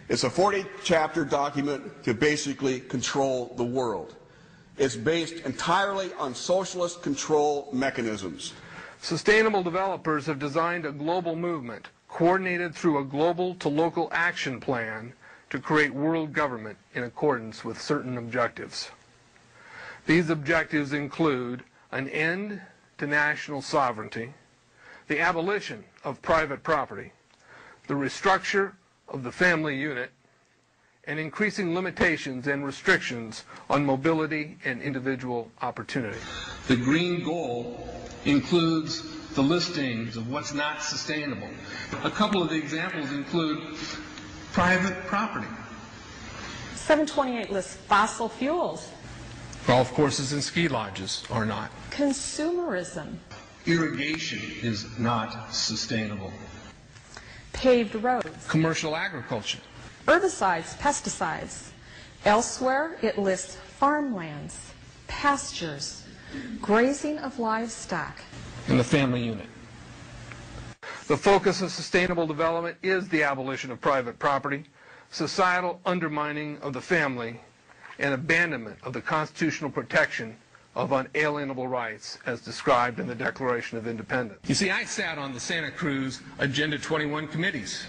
It's a 40-chapter document to basically control the world. It's based entirely on socialist control mechanisms. Sustainable developers have designed a global movement, coordinated through a global to local action plan to create world government in accordance with certain objectives. These objectives include an end to national sovereignty, the abolition of private property, the restructure of the family unit, and increasing limitations and restrictions on mobility and individual opportunity. The green goal includes the listings of what's not sustainable. A couple of the examples include private property. 728 lists fossil fuels. Golf courses and ski lodges are not. Consumerism. Irrigation is not sustainable. Paved roads. Commercial agriculture. Herbicides, pesticides. Elsewhere, it lists farmlands, pastures, grazing of livestock. And the family unit. The focus of sustainable development is the abolition of private property, societal undermining of the family, and abandonment of the constitutional protection of unalienable rights as described in the Declaration of Independence. You see, I sat on the Santa Cruz Agenda 21 committees.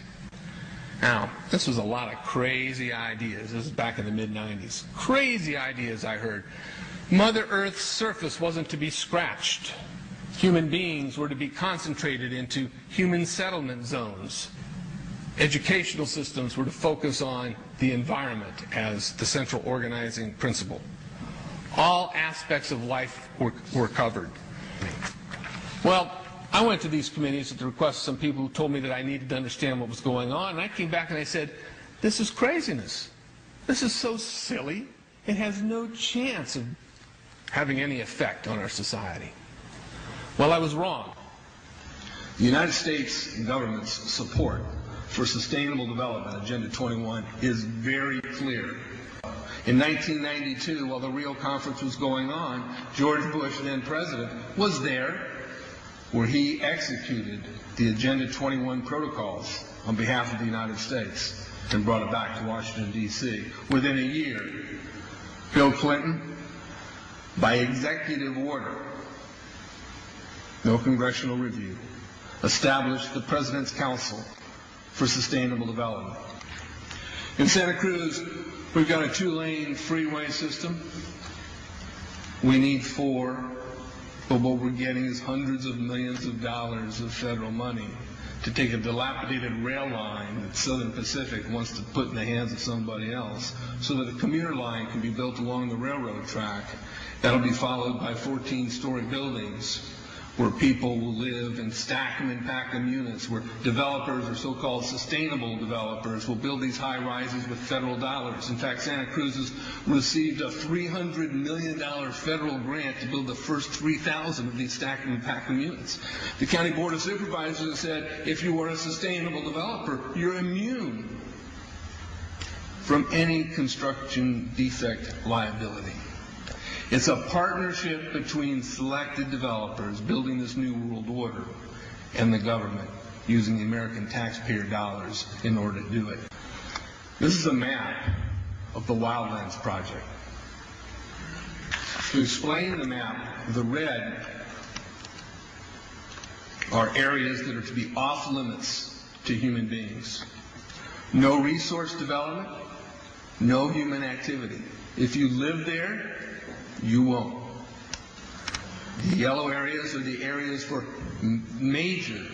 Now, this was a lot of crazy ideas. This was back in the mid-90s. Crazy ideas I heard. Mother Earth's surface wasn't to be scratched. Human beings were to be concentrated into human settlement zones. Educational systems were to focus on the environment as the central organizing principle. All aspects of life were covered. Well, I went to these committees at the request of some people who told me that I needed to understand what was going on, and I came back and I said, this is craziness. This is so silly. It has no chance of having any effect on our society. Well, I was wrong. The United States government's support for Sustainable Development, Agenda 21, is very clear. In 1992, while the Rio Conference was going on, George Bush, then president, was there where he executed the Agenda 21 protocols on behalf of the United States and brought it back to Washington, D.C. Within a year, Bill Clinton, by executive order, no congressional review, established the President's Council for Sustainable Development. In Santa Cruz, we've got a 2-lane freeway system. We need 4, but what we're getting is hundreds of millions of dollars of federal money to take a dilapidated rail line that Southern Pacific wants to put in the hands of somebody else so that a commuter line can be built along the railroad track. That'll be followed by 14-story buildings where people will live and stack them and pack them units, where developers or so-called sustainable developers will build these high rises with federal dollars. In fact, Santa Cruz has received a $300 million federal grant to build the first 3,000 of these stack them and pack them units. The County Board of Supervisors has said, if you are a sustainable developer, you're immune from any construction defect liability. It's a partnership between selected developers building this new world order and the government using the American taxpayer dollars in order to do it. This is a map of the Wildlands Project. To explain the map, the red are areas that are to be off limits to human beings. No resource development, no human activity. If you live there, you won't. The yellow areas are the areas for major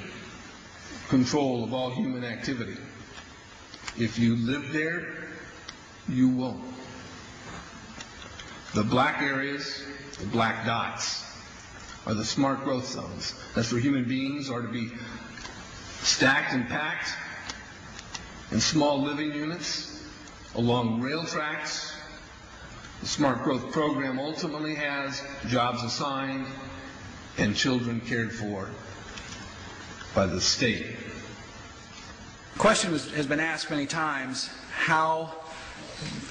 control of all human activity. If you live there, you won't. The black areas, the black dots, are the smart growth zones. That's where human beings are to be stacked and packed in small living units along rail tracks. The Smart Growth Program ultimately has jobs assigned and children cared for by the state. The question has been asked many times how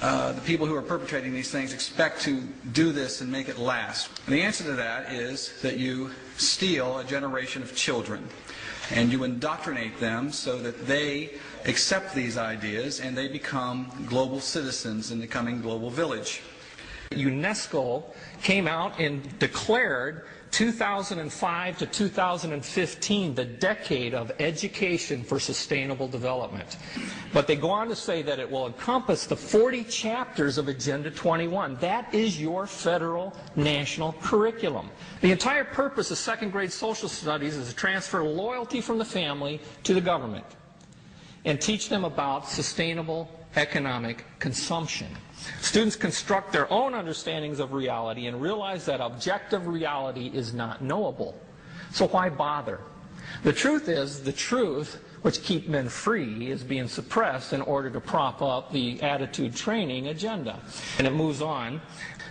the people who are perpetrating these things expect to do this and make it last. And the answer to that is that you steal a generation of children and you indoctrinate them so that they accept these ideas and they become global citizens in the coming global village. UNESCO came out and declared 2005 to 2015 the decade of education for sustainable development. But they go on to say that it will encompass the 40 chapters of Agenda 21. That is your federal national curriculum. The entire purpose of second grade social studies is to transfer loyalty from the family to the government and teach them about sustainable economic consumption. Students construct their own understandings of reality and realize that objective reality is not knowable. So why bother? The truth is, the truth which keeps men free is being suppressed in order to prop up the attitude training agenda. And it moves on.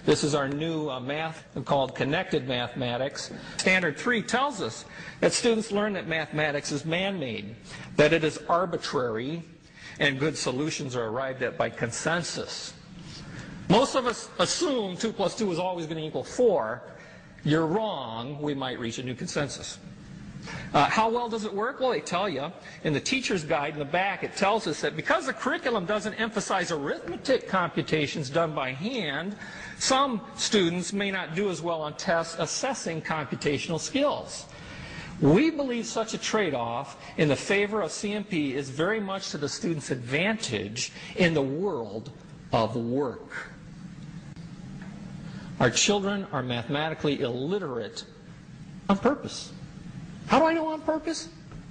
This is our new math called connected mathematics. Standard 3 tells us that students learn that mathematics is man-made, that it is arbitrary, and good solutions are arrived at by consensus. Most of us assume 2 plus 2 is always going to equal 4. You're wrong. We might reach a new consensus. How well does it work? Well, they tell you in the teacher's guide in the back, it tells us that because the curriculum doesn't emphasize arithmetic computations done by hand, some students may not do as well on tests assessing computational skills. We believe such a trade-off in the favor of CMP is very much to the student's advantage in the world of work. Our children are mathematically illiterate on purpose. How do I know on purpose?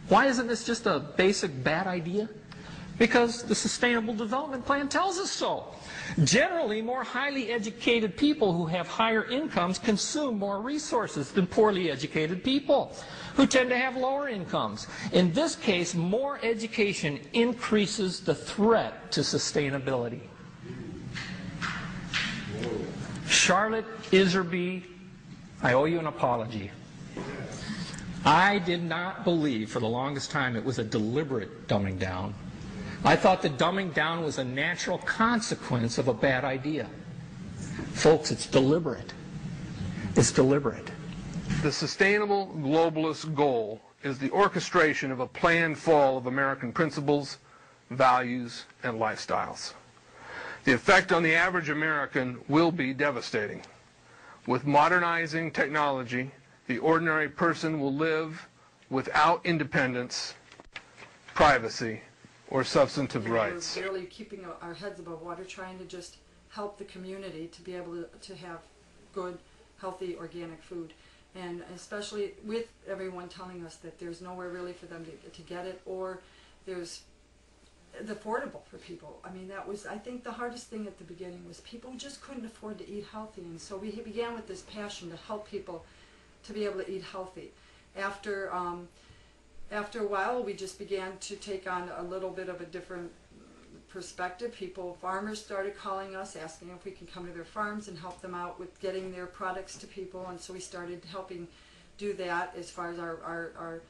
Why isn't this just a basic bad idea? Because the Sustainable Development Plan tells us so. Generally, more highly educated people who have higher incomes consume more resources than poorly educated people who tend to have lower incomes. In this case, more education increases the threat to sustainability. Charlotte Iserby, I owe you an apology. I did not believe for the longest time it was a deliberate dumbing down. I thought the dumbing down was a natural consequence of a bad idea. Folks, it's deliberate. It's deliberate. The sustainable globalist goal is the orchestration of a planned fall of American principles, values, and lifestyles. The effect on the average American will be devastating. With modernizing technology, the ordinary person will live without independence, privacy, or substantive rights. We're barely keeping our heads above water, trying to just help the community to be able to have good, healthy, organic food. And especially with everyone telling us that there's nowhere really for them to get it, or it's affordable for people. I mean, that was, I think, the hardest thing at the beginning was people just couldn't afford to eat healthy. And so we began with this passion to help people to be able to eat healthy. After a while, we just began to take on a little bit of a different perspective. Farmers started calling us, asking if we can come to their farms and help them out with getting their products to people. And so we started helping do that as far as our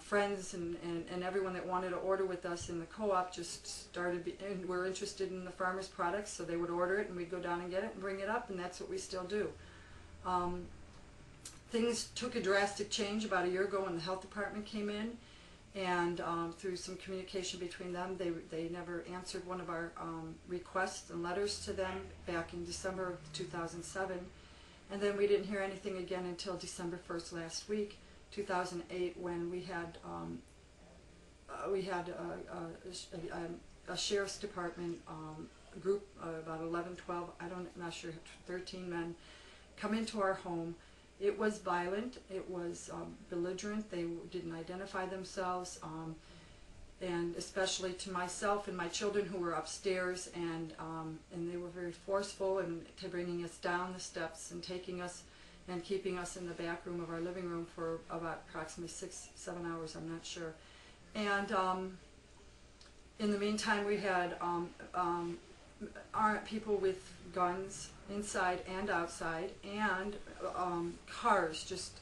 friends and everyone that wanted to order with us in the co-op just started, and were interested in the farmers' products, so they would order it and we'd go down and get it and bring it up, and that's what we still do. Things took a drastic change about a year ago when the health department came in, and through some communication between them, they never answered one of our requests and letters to them back in December of 2007. And then we didn't hear anything again until December 1st last week, 2008, when we had a sheriff's department group, about 11, 12, I'm not sure, 13 men, come into our home. It was violent, it was belligerent, they didn't identify themselves, and especially to myself and my children who were upstairs, and they were very forceful in bringing us down the steps and taking us and keeping us in the back room of our living room for about approximately 6-7 hours, I'm not sure. And in the meantime, we had people with guns inside and outside, and cars, just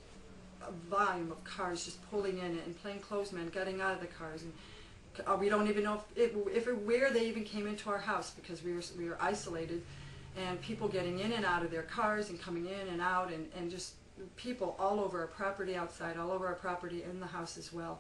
a volume of cars just pulling in, and plainclothesmen getting out of the cars. And we don't even know where they even came into our house, because we were isolated, and people getting in and out of their cars and coming in and out, and just people all over our property outside, all over our property in the house as well.